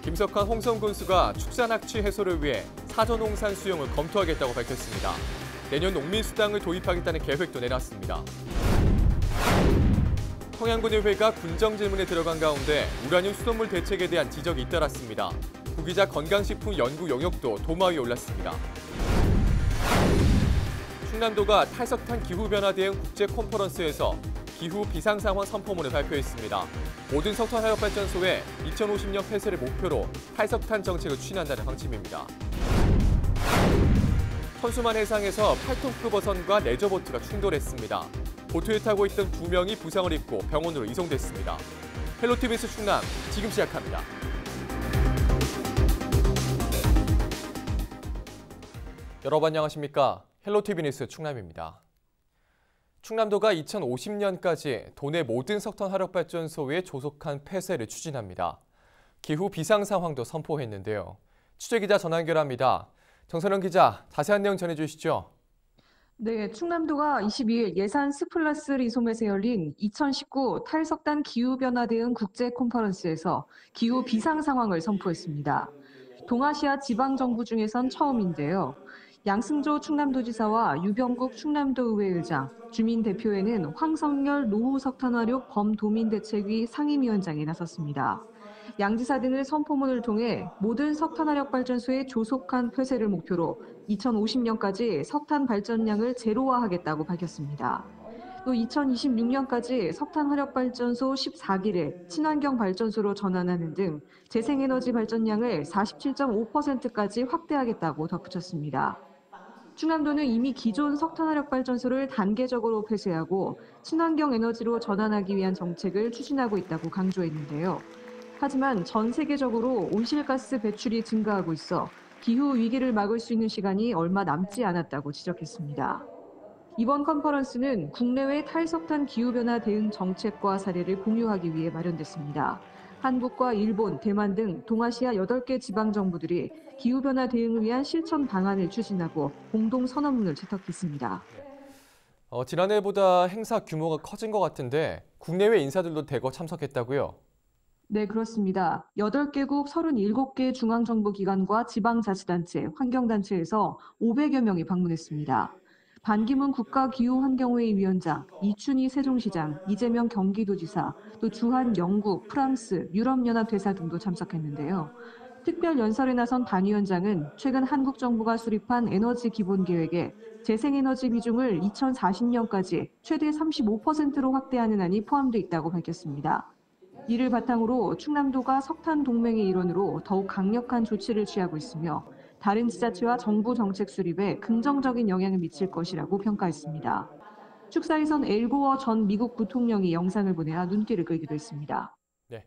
김석환, 홍성군 수가 축산 학취 해소를 위해 사전홍산 수용을 검토하겠다고 밝혔습니다. 내년 농민수당을 도입하겠다는 계획도 내놨습니다. 청양군의회가 군정 질문에 들어간 가운데 우라늄 수돗물 대책에 대한 지적이 잇따랐습니다. 구기자 건강식품 연구 용역도 도마 위에 올랐습니다. 충남도가 탈석탄 기후변화 대응 국제 컨퍼런스에서 기후 비상상황 선포문을 발표했습니다. 모든 석탄화력발전소에 2050년 폐쇄를 목표로 탈석탄 정책을 추진한다는 방침입니다. 천수만 해상에서 8톤급 어선과 레저보트가 충돌했습니다. 보트에 타고 있던 2명이 부상을 입고 병원으로 이송됐습니다. 헬로티비 뉴스 충남 지금 시작합니다. 여러분 안녕하십니까? 헬로티비 뉴스 충남입니다. 충남도가 2050년까지 도내 모든 석탄 화력발전소에 조속한 폐쇄를 추진합니다. 기후 비상 상황도 선포했는데요. 취재기자 전화 연결합니다. 정선영 기자, 자세한 내용 전해주시죠. 네, 충남도가 22일 예산 스플러스 리솜에서 열린 2019 탈석탄 기후변화 대응 국제 컨퍼런스에서 기후 비상 상황을 선포했습니다. 동아시아 지방정부 중에선 처음인데요. 양승조 충남도지사와 유병국 충남도의회의장, 주민대표회는 황성열 노후석탄화력 범도민대책위 상임위원장이 나섰습니다. 양 지사 등을 선포문을 통해 모든 석탄화력 발전소의 조속한 폐쇄를 목표로 2050년까지 석탄 발전량을 제로화하겠다고 밝혔습니다. 또 2026년까지 석탄화력 발전소 14기를 친환경 발전소로 전환하는 등 재생에너지 발전량을 47.5%까지 확대하겠다고 덧붙였습니다. 충남도는 이미 기존 석탄화력 발전소를 단계적으로 폐쇄하고 친환경 에너지로 전환하기 위한 정책을 추진하고 있다고 강조했는데요. 하지만 전 세계적으로 온실가스 배출이 증가하고 있어 기후 위기를 막을 수 있는 시간이 얼마 남지 않았다고 지적했습니다. 이번 컨퍼런스는 국내외 탈석탄 기후변화 대응 정책과 사례를 공유하기 위해 마련됐습니다. 한국과 일본, 대만 등 동아시아 8개 지방정부들이 기후변화 대응을 위한 실천 방안을 추진하고 공동 선언문을 채택했습니다. 지난해보다 행사 규모가 커진 것 같은데 국내외 인사들도 대거 참석했다고요? 네, 그렇습니다. 8개국 37개 중앙정부기관과 지방자치단체, 환경단체에서 500여 명이 방문했습니다. 반기문 국가기후환경회의 위원장, 이춘희 세종시장, 이재명 경기도지사, 또 주한 영국, 프랑스, 유럽연합 대사 등도 참석했는데요. 특별 연설에 나선 반 위원장은 최근 한국 정부가 수립한 에너지 기본계획에 재생에너지 비중을 2040년까지 최대 35%로 확대하는 안이 포함돼 있다고 밝혔습니다. 이를 바탕으로 충남도가 석탄 동맹의 일원으로 더욱 강력한 조치를 취하고 있으며 다른 지자체와 정부 정책 수립에 긍정적인 영향을 미칠 것이라고 평가했습니다. 축사에선 엘고어 전 미국 부통령이 영상을 보내야 눈길을 끌기도 했습니다. 네,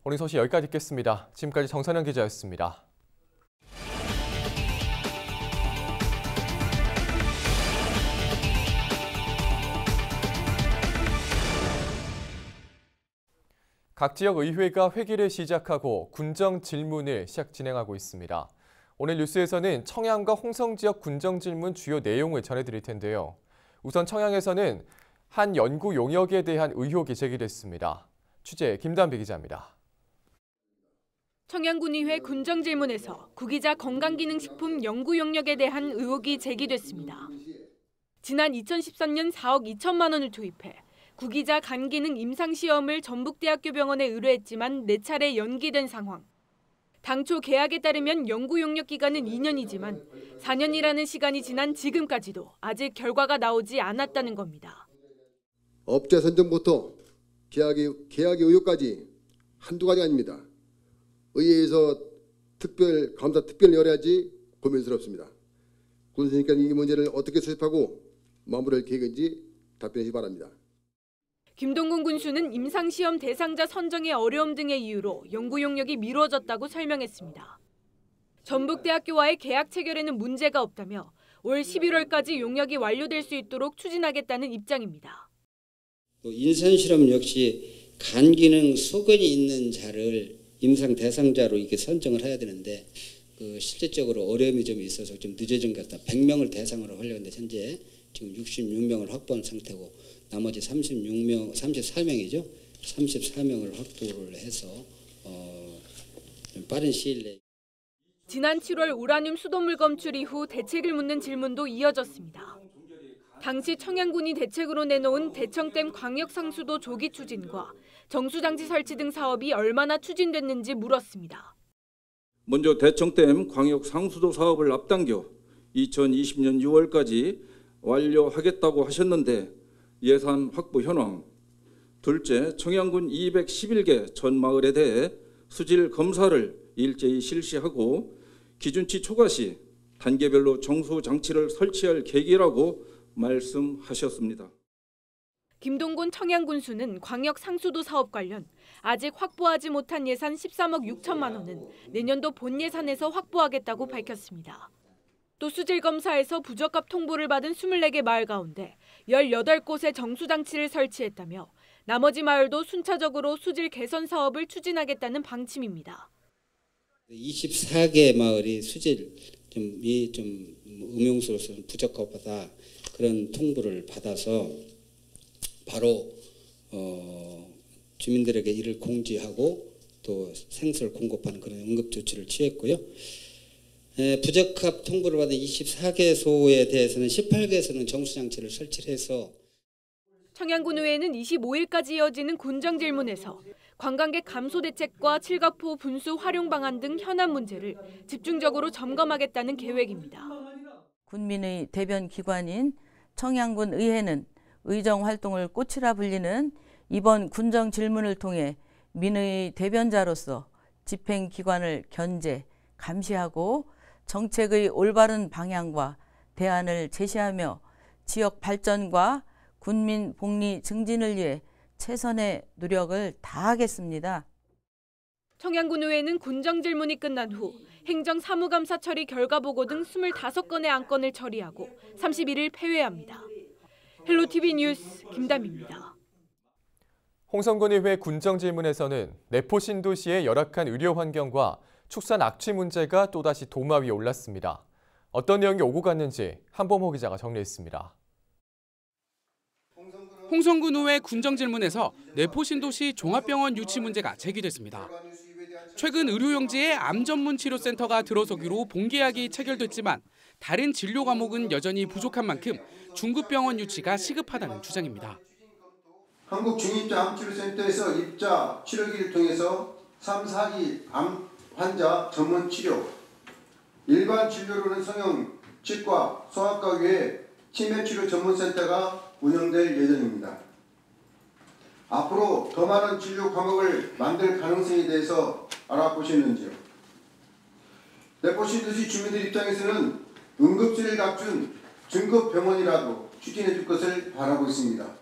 오늘 소식 여기까지 듣겠습니다. 지금까지 정선영 기자였습니다. 각 지역 의회가 회기를 시작하고 군정 질문을 진행하고 있습니다. 오늘 뉴스에서는 청양과 홍성 지역 군정 질문 주요 내용을 전해드릴 텐데요. 우선 청양에서는 한 연구 용역에 대한 의혹이 제기됐습니다. 취재 김단비 기자입니다. 청양군의회 군정 질문에서 구기자 건강기능식품 연구 용역에 대한 의혹이 제기됐습니다. 지난 2013년 4억 2천만 원을 투입해 구기자 간기능 임상시험을 전북대학교 병원에 의뢰했지만 4차례 연기된 상황. 당초 계약에 따르면 연구 용역 기간은 2년이지만 4년이라는 시간이 지난 지금까지도 아직 결과가 나오지 않았다는 겁니다. 업체 선정부터 계약의 의혹까지 한두 가지가 아닙니다. 의회에서 감사 특별 열어야지 고민스럽습니다. 군수님께서 이 문제를 어떻게 수습하고 마무리할 계획인지 답변해 주시기 바랍니다. 김동군 군수는 임상시험 대상자 선정의 어려움 등의 이유로 연구 용역이 미뤄졌다고 설명했습니다. 전북대학교와의 계약 체결에는 문제가 없다며 올 11월까지 용역이 완료될 수 있도록 추진하겠다는 입장입니다. 인산실험 역시 간기능 소견이 있는 자를 임상 대상자로 이렇게 선정을 해야 되는데 실질적으로 어려움이 좀 있어서 좀 늦어진 것 같다. 100명을 대상으로 하려고 했는데 현재 지금 66명을 확보한 상태고 나머지 34명이죠. 34명을 확보를 해서 좀 빠른 시일 내에. 지난 7월 우라늄 수돗물 검출 이후 대책을 묻는 질문도 이어졌습니다. 당시 청양군이 대책으로 내놓은 대청댐 광역상수도 조기 추진과 정수장치 설치 등 사업이 얼마나 추진됐는지 물었습니다. 먼저 대청댐 광역상수도 사업을 앞당겨 2020년 6월까지 완료하겠다고 하셨는데 예산 확보 현황. 둘째, 청양군 211개 전 마을에 대해 수질 검사를 일제히 실시하고 기준치 초과 시 단계별로 정수 장치를 설치할 계기라고 말씀하셨습니다. 김동곤 청양군수는 광역 상수도 사업 관련 아직 확보하지 못한 예산 13억 6천만 원은 내년도 본 예산에서 확보하겠다고 밝혔습니다. 또 수질 검사에서 부적합 통보를 받은 24개 마을 가운데 18곳에 정수장치를 설치했다며 나머지 마을도 순차적으로 수질 개선 사업을 추진하겠다는 방침입니다. 24개 마을이 수질이 좀 음용수로서 부적합하다 그런 통보를 받아서 바로 주민들에게 이를 공지하고 또 생수를 공급하는 그런 응급 조치를 취했고요. 부적합 통보를 받은 24개소에 대해서는 18개소는 정수장치를 설치를 해서 청양군 의회는 25일까지 이어지는 군정 질문에서 관광객 감소 대책과 칠갑호 분수 활용 방안 등 현안 문제를 집중적으로 점검하겠다는 계획입니다. 군민의 대변 기관인 청양군 의회는 의정 활동을 꽃이라 불리는 이번 군정 질문을 통해 민의 대변자로서 집행 기관을 견제, 감시하고 정책의 올바른 방향과 대안을 제시하며 지역 발전과 군민 복리 증진을 위해 최선의 노력을 다하겠습니다. 청양군 의회는 군정 질문이 끝난 후 행정 사무감사 처리 결과 보고 등 25건의 안건을 처리하고 31일 폐회합니다. 헬로티비 뉴스 김담입니다. 홍성군 의회 군정 질문에서는 내포 신도시의 열악한 의료 환경과 축산 악취 문제가 또다시 도마 위에 올랐습니다. 어떤 내용이 오고 갔는지 한범호 기자가 정리했습니다. 홍성군 의회 군정 질문에서 내포 신도시 종합병원 유치 문제가 제기됐습니다. 최근 의료용지에 암 전문 치료센터가 들어서기로 본계약이 체결됐지만 다른 진료 과목은 여전히 부족한 만큼 중급병원 유치가 시급하다는 주장입니다. 한국중입자 암치료센터에서 입자 치료기를 통해서 3, 4기 암 환자 전문 치료, 일반 진료로는 성형, 치과, 소아과 외에 치매치료 전문센터가 운영될 예정입니다. 앞으로 더 많은 진료 과목을 만들 가능성에 대해서 알아보셨는지요? 내포 신도시 주민들 입장에서는 응급실을 갖춘 중급 병원이라도 추진해 줄 것을 바라고 있습니다.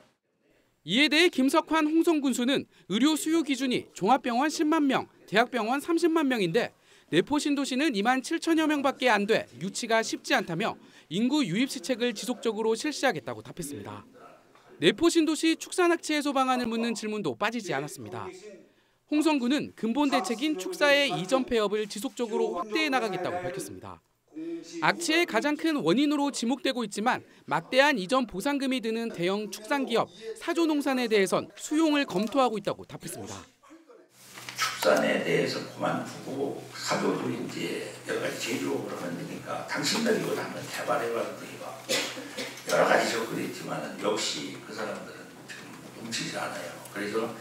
이에 대해 김석환 홍성군수는 의료 수요 기준이 종합병원 10만 명, 대학병원 30만 명인데 내포 신도시는 2만 7천여 명밖에 안 돼 유치가 쉽지 않다며 인구 유입 시책을 지속적으로 실시하겠다고 답했습니다. 내포 신도시 축산 악취 해소 방안을 묻는 질문도 빠지지 않았습니다. 홍성군은 근본 대책인 축사의 이전 폐업을 지속적으로 확대해 나가겠다고 밝혔습니다. 악취의 가장 큰 원인으로 지목되고 있지만 막대한 이전 보상금이 드는 대형 축산기업 사조농산에 대해선 수용을 검토하고 있다고 답했습니다. 축산에 대해서 그만두고 사조도 이제 여러 가지 제조업을 하면 되니까 당신들이 이거 한번 개발해봤더니 여러 가지 접근이 있지만 역시 그 사람들은 지금 뭉치지 않아요. 그래서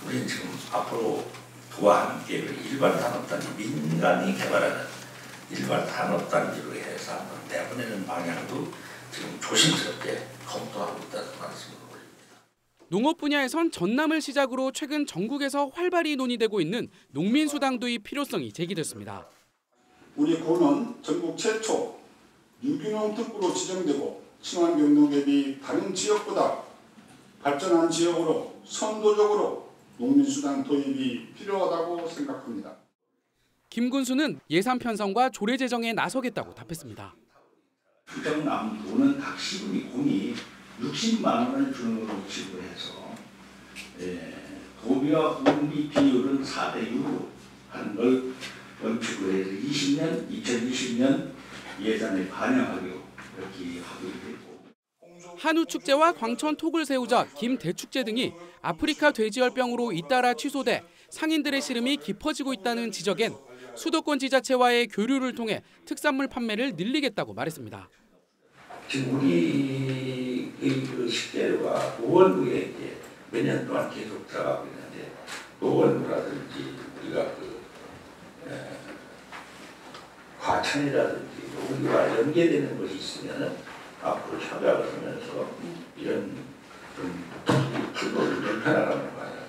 우리는 지금 앞으로 도와 함께 일반 산업단지 민간이 개발하는 일반 산업단지로 해서 한번 내보내는 방향도 지금 조심스럽게 검토하고 있다는 말씀을 올립니다. 농업 분야에선 전남을 시작으로 최근 전국에서 활발히 논의되고 있는 농민수당 도입 필요성이 제기됐습니다. 우리 고는 전국 최초 유기농 특구로 지정되고 친환경 농업이 다른 지역보다 발전한 지역으로 선도적으로 농민수당 도입이 필요하다고 생각합니다. 김군수는 예산 편성과 조례 제정에 나서겠다고 답했습니다. 추정남도는 각 시군이 공이 60만 원을 주는 걸로 지급해서 도비와 운비 비율은 4대 6으로 하는 걸 원칙으로 해서 2020년 예산에 반영하기로 이렇게 합의됐고. 한우축제와 광천 토굴새우젓, 김대축제 등이 아프리카 돼지열병으로 잇따라 취소돼 상인들의 시름이 깊어지고 있다는 지적엔 수도권 지자체와의 교류를 통해 특산물 판매를 늘리겠다고 말했습니다. 지금 우리 그 식재료가 노원구에 이제 몇 년 동안 계속 들어가고 있는데 노원구라든지 우리가 과천이라든지 우리와 연계되는 것이 있으면 앞으로 협약을 하면서 이런 좀 풀도를 연편하라는 거예요.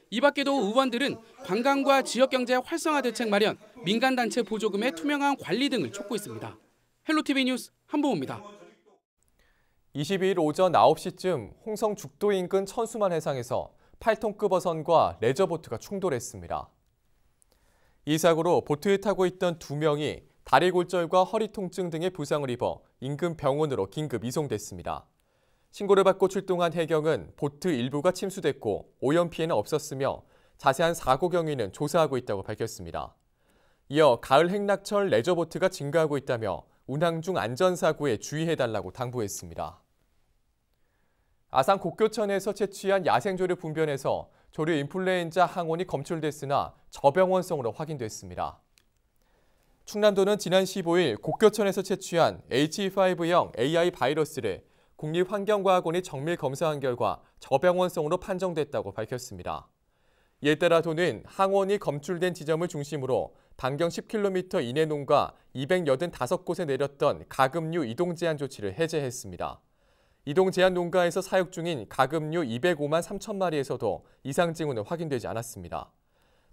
이 밖에도 의원들은 관광과 지역경제 활성화 대책 마련, 민간단체 보조금의 투명한 관리 등을 촉구했습니다. 헬로티비 뉴스 한보호입니다. 22일 오전 9시쯤 홍성 죽도 인근 천수만 해상에서 8톤급 어선과 레저보트가 충돌했습니다. 이 사고로 보트에 타고 있던 2명이 다리 골절과 허리 통증 등의 부상을 입어 인근 병원으로 긴급 이송됐습니다. 신고를 받고 출동한 해경은 보트 일부가 침수됐고 오염 피해는 없었으며 자세한 사고 경위는 조사하고 있다고 밝혔습니다. 이어 가을 행락철 레저보트가 증가하고 있다며 운항 중 안전사고에 주의해달라고 당부했습니다. 아산 곡교천에서 채취한 야생조류 분변에서 조류 인플루엔자 항원이 검출됐으나 저병원성으로 확인됐습니다. 충남도는 지난 15일 곡교천에서 채취한 H5형 AI 바이러스를 국립환경과학원이 정밀 검사한 결과 저병원성으로 판정됐다고 밝혔습니다. 이에 따라 도는 항원이 검출된 지점을 중심으로 반경 10km 이내 농가 285곳에 내렸던 가금류 이동 제한 조치를 해제했습니다. 이동 제한 농가에서 사육 중인 가금류 205만 3천 마리에서도 이상 징후는 확인되지 않았습니다.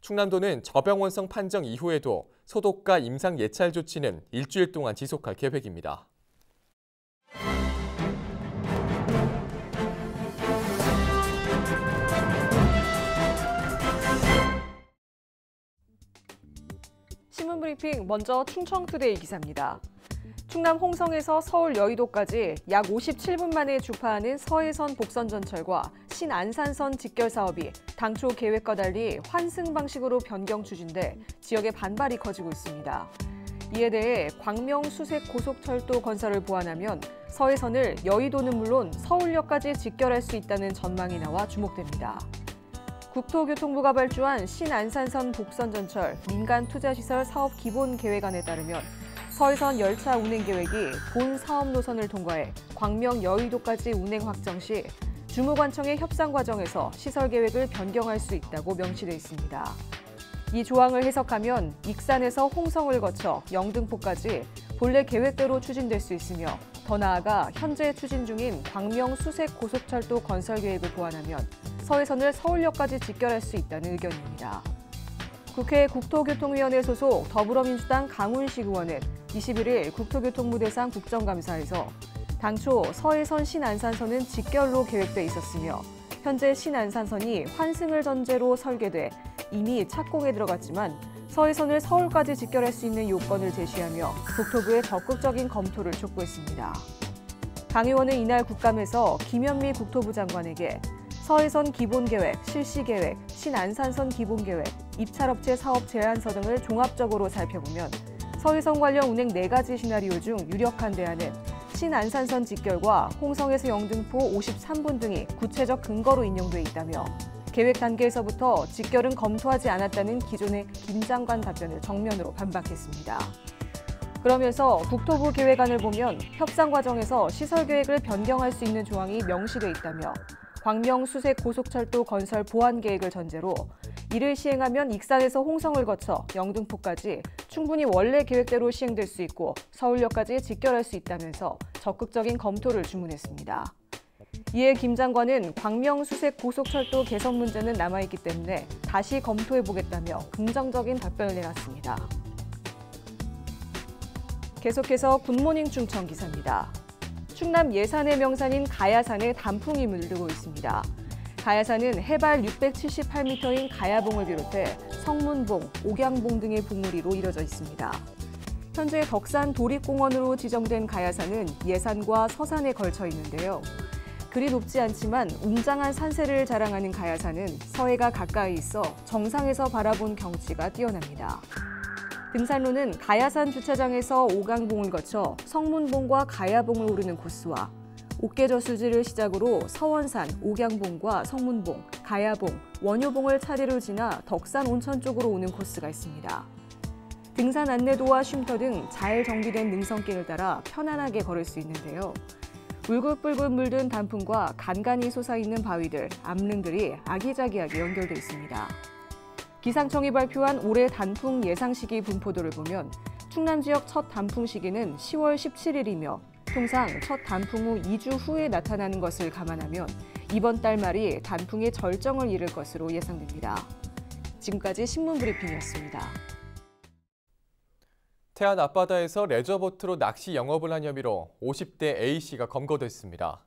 충남도는 저병원성 판정 이후에도 소독과 임상 예찰 조치는 일주일 동안 지속할 계획입니다. 신문브리핑 먼저 충청투데이 기사입니다. 충남 홍성에서 서울 여의도까지 약 57분 만에 주파하는 서해선 복선전철과 신안산선 직결 사업이 당초 계획과 달리 환승 방식으로 변경 추진돼 지역의 반발이 커지고 있습니다. 이에 대해 광명 수색 고속철도 건설을 보완하면 서해선을 여의도는 물론 서울역까지 직결할 수 있다는 전망이 나와 주목됩니다. 국토교통부가 발주한 신안산선 복선전철 민간투자시설 사업 기본계획안에 따르면 서해선 열차 운행 계획이 본 사업 노선을 통과해 광명 여의도까지 운행 확정 시 주무관청의 협상 과정에서 시설 계획을 변경할 수 있다고 명시돼 있습니다. 이 조항을 해석하면 익산에서 홍성을 거쳐 영등포까지 본래 계획대로 추진될 수 있으며 더 나아가 현재 추진 중인 광명 수색 고속철도 건설 계획을 보완하면 서해선을 서울역까지 직결할 수 있다는 의견입니다. 국회 국토교통위원회 소속 더불어민주당 강훈식 의원은 21일 국토교통부 대상 국정감사에서 당초 서해선 신안산선은 직결로 계획돼 있었으며 현재 신안산선이 환승을 전제로 설계돼 이미 착공에 들어갔지만 서해선을 서울까지 직결할 수 있는 요건을 제시하며 국토부의 적극적인 검토를 촉구했습니다. 강 의원은 이날 국감에서 김현미 국토부 장관에게 서해선 기본계획, 실시계획, 신안산선 기본계획, 입찰업체 사업 제안서 등을 종합적으로 살펴보면 서해선 관련 운행 4가지 시나리오 중 유력한 대안은 신안산선 직결과 홍성에서 영등포 53분 등이 구체적 근거로 인용돼 있다며 계획 단계에서부터 직결은 검토하지 않았다는 기존의 김 장관 답변을 정면으로 반박했습니다. 그러면서 국토부 계획안을 보면 협상 과정에서 시설 계획을 변경할 수 있는 조항이 명시돼 있다며 광명 수색 고속철도 건설 보완 계획을 전제로 이를 시행하면 익산에서 홍성을 거쳐 영등포까지 충분히 원래 계획대로 시행될 수 있고 서울역까지 직결할 수 있다면서 적극적인 검토를 주문했습니다. 이에 김 장관은 광명 수색 고속철도 개선 문제는 남아있기 때문에 다시 검토해보겠다며 긍정적인 답변을 내놨습니다. 계속해서 굿모닝 충청 기사입니다. 충남 예산의 명산인 가야산에 단풍이 물들고 있습니다. 가야산은 해발 678m인 가야봉을 비롯해 성문봉, 옥양봉 등의 봉우리로 이뤄져 있습니다. 현재 덕산 도립공원으로 지정된 가야산은 예산과 서산에 걸쳐 있는데요. 그리 높지 않지만 웅장한 산세를 자랑하는 가야산은 서해가 가까이 있어 정상에서 바라본 경치가 뛰어납니다. 등산로는 가야산 주차장에서 옥양봉을 거쳐 성문봉과 가야봉을 오르는 코스와 옥계저수지를 시작으로 서원산, 옥양봉과 성문봉, 가야봉, 원효봉을 차례로 지나 덕산 온천 쪽으로 오는 코스가 있습니다. 등산 안내도와 쉼터 등 잘 정비된 능선길을 따라 편안하게 걸을 수 있는데요. 울긋불긋 물든 단풍과 간간히 솟아있는 바위들, 암릉들이 아기자기하게 연결돼 있습니다. 기상청이 발표한 올해 단풍 예상 시기 분포도를 보면 충남 지역 첫 단풍 시기는 10월 17일이며 통상 첫 단풍 후 2주 후에 나타나는 것을 감안하면 이번 달 말이 단풍의 절정을 이룰 것으로 예상됩니다. 지금까지 신문브리핑이었습니다. 태안 앞바다에서 레저보트로 낚시 영업을 한 혐의로 50대 A씨가 검거됐습니다.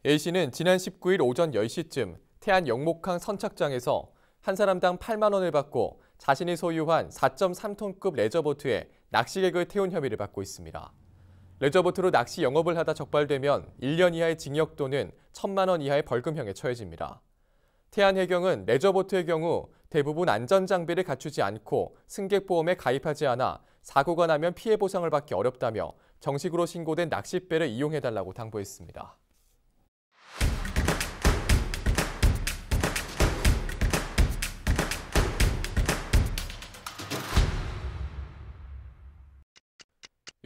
A씨는 지난 19일 오전 10시쯤 태안 영목항 선착장에서 한 사람당 8만 원을 받고 자신이 소유한 4.3톤급 레저보트에 낚시객을 태운 혐의를 받고 있습니다. 레저보트로 낚시 영업을 하다 적발되면 1년 이하의 징역 또는 1,000만 원 이하의 벌금형에 처해집니다. 태안해경은 레저보트의 경우 대부분 안전장비를 갖추지 않고 승객보험에 가입하지 않아 사고가 나면 피해 보상을 받기 어렵다며 정식으로 신고된 낚싯배를 이용해달라고 당부했습니다.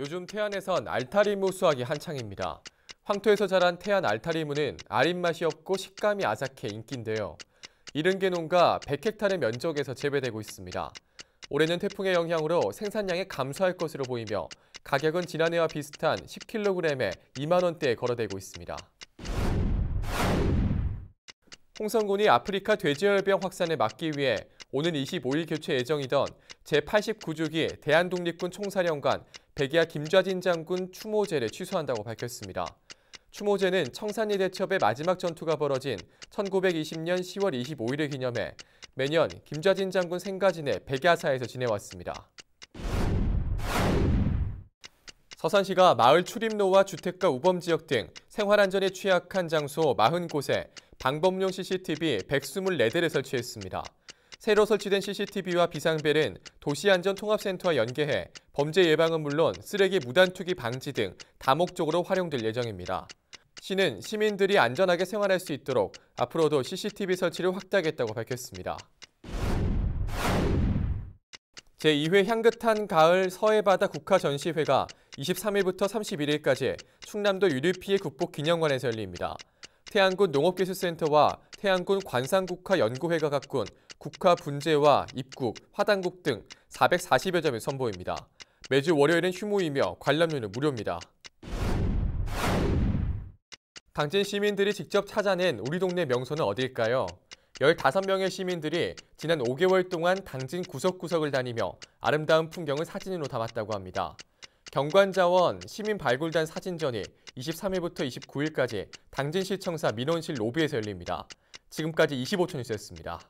요즘 태안에선 알타리무 수확이 한창입니다. 황토에서 자란 태안 알타리무는 아린 맛이 없고 식감이 아삭해 인기인데요. 70개 농가 100헥타르 면적에서 재배되고 있습니다. 올해는 태풍의 영향으로 생산량이 감소할 것으로 보이며 가격은 지난해와 비슷한 10kg에 2만 원대에 거래되고 있습니다. 홍성군이 아프리카 돼지열병 확산을 막기 위해 오는 25일 개최 예정이던 제89주기 대한독립군 총사령관 백야 김좌진 장군 추모제를 취소한다고 밝혔습니다. 추모제는 청산리 대첩의 마지막 전투가 벌어진 1920년 10월 25일을 기념해 매년 김좌진 장군 생가진의 백야사에서 지내왔습니다. 서산시가 마을 출입로와 주택가 우범지역 등 생활안전에 취약한 장소 40곳에 방범용 CCTV 124대를 설치했습니다. 새로 설치된 CCTV와 비상벨은 도시안전통합센터와 연계해 범죄 예방은 물론 쓰레기 무단 투기 방지 등 다목적으로 활용될 예정입니다. 시는 시민들이 안전하게 생활할 수 있도록 앞으로도 CCTV 설치를 확대하겠다고 밝혔습니다. 제2회 향긋한 가을 서해바다 국가전시회가 23일부터 31일까지 충남도 유류피해 극복 기념관에서 열립니다. 태안군 농업기술센터와 태안군 관상국화연구회가 가꾼 국화 분재와 입국, 화단국 등 440여 점을 선보입니다. 매주 월요일은 휴무이며 관람료는 무료입니다. 당진 시민들이 직접 찾아낸 우리 동네 명소는 어딜까요? 15명의 시민들이 지난 5개월 동안 당진 구석구석을 다니며 아름다운 풍경을 사진으로 담았다고 합니다. 경관자원 시민발굴단 사진전이 23일부터 29일까지 당진시청사 민원실 로비에서 열립니다. 지금까지 25초 뉴스였습니다.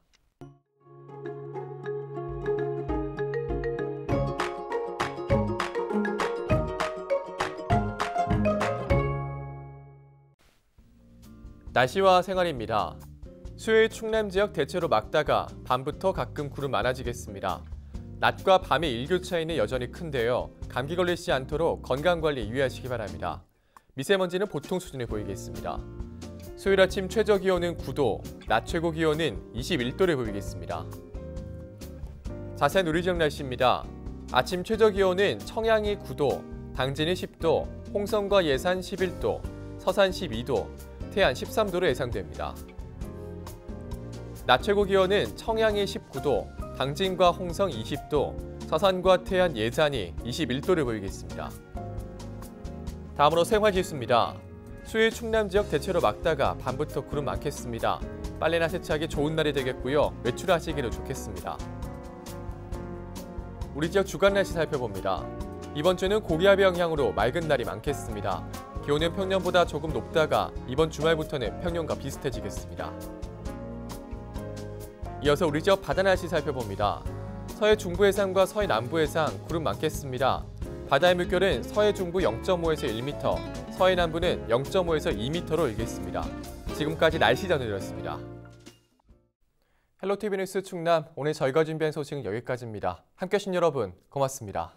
날씨와 생활입니다. 수요일 충남 지역 대체로 맑다가 밤부터 가끔 구름 많아지겠습니다. 낮과 밤의 일교 차이는 여전히 큰데요. 감기 걸리지 않도록 건강관리 유의하시기 바랍니다. 미세먼지는 보통 수준을 보이겠습니다. 수요일 아침 최저 기온은 9도, 낮 최고 기온은 21도를 보이겠습니다. 자세한 우리 지역 날씨입니다. 아침 최저 기온은 청양이 9도, 당진이 10도, 홍성과 예산 11도, 서산 12도, 태안 13도로 예상됩니다. 낮 최고 기온은 청양이 19도, 당진과 홍성 20도, 서산과 태안 예산이 21도를 보이겠습니다. 다음으로 생활지수입니다. 수요일 충남 지역 대체로 맑다가 밤부터 구름 많겠습니다. 빨래나 세차하기 좋은 날이 되겠고요. 외출하시기도 좋겠습니다. 우리 지역 주간 날씨 살펴봅니다. 이번 주는 고기압의 영향으로 맑은 날이 많겠습니다. 기온은 평년보다 조금 높다가 이번 주말부터는 평년과 비슷해지겠습니다. 이어서 우리 지역 바다 날씨 살펴봅니다. 서해 중부 해상과 서해 남부 해상 구름 많겠습니다. 바다의 물결은 서해 중부 0.5에서 1m, 서해 남부는 0.5에서 2m로 일겠습니다. 지금까지 날씨 전해드렸습니다. 헬로티비 뉴스 충남, 오늘 저희가 준비한 소식은 여기까지입니다. 함께해 주신 여러분 고맙습니다.